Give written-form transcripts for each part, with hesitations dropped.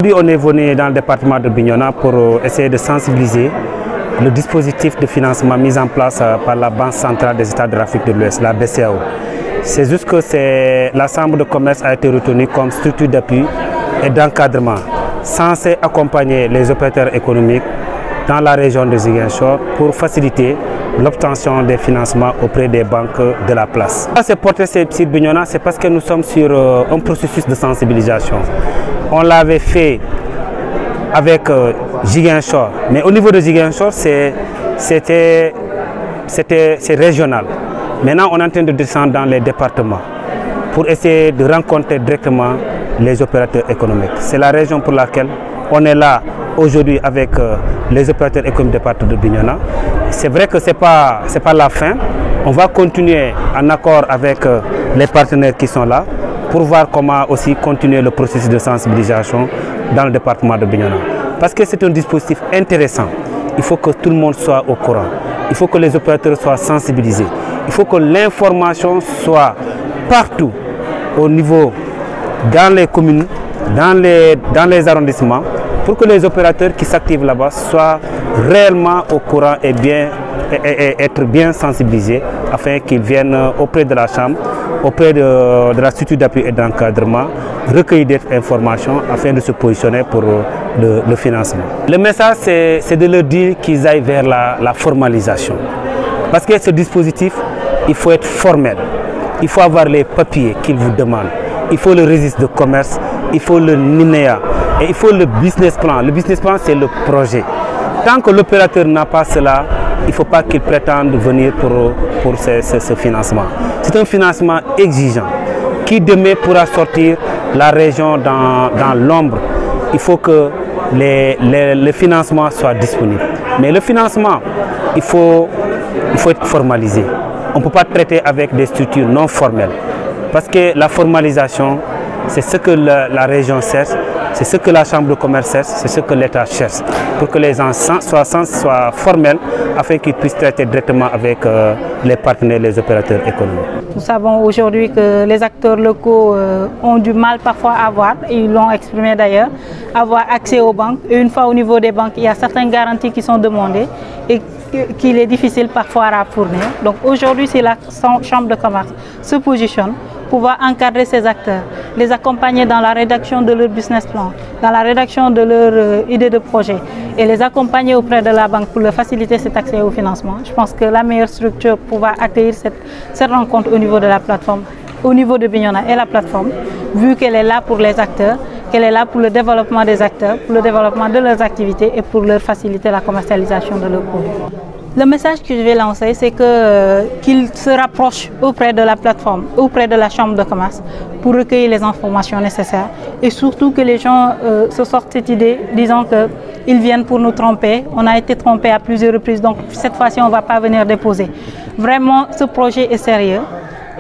Aujourd'hui, on est venu dans le département de Bignona pour essayer de sensibiliser le dispositif de financement mis en place par la Banque centrale des États de l'Afrique de l'Ouest, la BCEAO. C'est juste que la Chambre de commerce a été retenue comme structure d'appui et d'encadrement censée accompagner les opérateurs économiques dans la région de Ziguinchor pour faciliter l'obtention des financements auprès des banques de la place. C'est porté sur Bignona, c'est parce que nous sommes sur un processus de sensibilisation. On l'avait fait avec Ziguinchor, mais au niveau de Ziguinchor, c'est régional. Maintenant, on est en train de descendre dans les départements pour essayer de rencontrer directement les opérateurs économiques. C'est la raison pour laquelle on est là aujourd'hui avec les opérateurs économiques du département de Bignona. C'est vrai que ce n'est pas la fin. On va continuer en accord avec les partenaires qui sont là pour voir comment aussi continuer le processus de sensibilisation dans le département de Bignona. Parce que c'est un dispositif intéressant. Il faut que tout le monde soit au courant. Il faut que les opérateurs soient sensibilisés. Il faut que l'information soit partout au niveau, dans les communes, dans les arrondissements, pour que les opérateurs qui s'activent là-bas soient réellement au courant et être bien sensibilisés afin qu'ils viennent auprès de la Chambre, auprès de la structure d'appui et d'encadrement, recueillir des informations afin de se positionner pour le financement. Le message, c'est de leur dire qu'ils aillent vers la formalisation. Parce que ce dispositif, il faut être formel. Il faut avoir les papiers qu'ils vous demandent. Il faut le registre de commerce, il faut le NINEA et il faut le business plan. Le business plan, c'est le projet. Tant que l'opérateur n'a pas cela, il ne faut pas qu'il prétende venir pour ce financement. C'est un financement exigeant qui demain pourra sortir la région dans l'ombre. Il faut que le financement soit disponible. Mais le financement, il faut être formalisé. On ne peut pas traiter avec des structures non formelles. Parce que la formalisation, c'est ce que la région cherche, c'est ce que la Chambre de commerce cherche, c'est ce que l'État cherche. Pour que les gens soient formels afin qu'ils puissent traiter directement avec les partenaires, les opérateurs économiques. Nous savons aujourd'hui que les acteurs locaux ont du mal parfois à avoir, et ils l'ont exprimé d'ailleurs, avoir accès aux banques. Et une fois au niveau des banques, il y a certaines garanties qui sont demandées et qu'il est difficile parfois à fournir. Donc aujourd'hui, si la Chambre de commerce se positionne, pouvoir encadrer ces acteurs, les accompagner dans la rédaction de leur business plan, dans la rédaction de leur idée de projet et les accompagner auprès de la banque pour leur faciliter cet accès au financement. Je pense que la meilleure structure pour pouvoir accueillir cette rencontre au niveau de la plateforme, au niveau de Bignona et la plateforme, vu qu'elle est là pour les acteurs, qu'elle est là pour le développement des acteurs, pour le développement de leurs activités et pour leur faciliter la commercialisation de leurs produits. Le message que je vais lancer, c'est qu'ils se rapprochent auprès de la plateforme, auprès de la Chambre de commerce pour recueillir les informations nécessaires et surtout que les gens se sortent cette idée disant qu'ils viennent pour nous tromper. On a été trompés à plusieurs reprises, donc cette fois-ci, on ne va pas venir déposer. Vraiment, ce projet est sérieux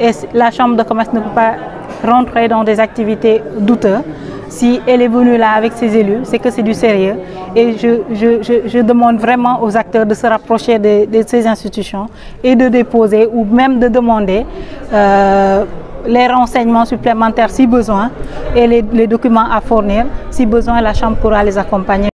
et la Chambre de commerce ne peut pas rentrer dans des activités douteuses. Si elle est venue là avec ses élus, c'est que c'est du sérieux. Et je demande vraiment aux acteurs de se rapprocher de ces institutions et de déposer ou même de demander les renseignements supplémentaires si besoin et les documents à fournir. Si besoin, la Chambre pourra les accompagner.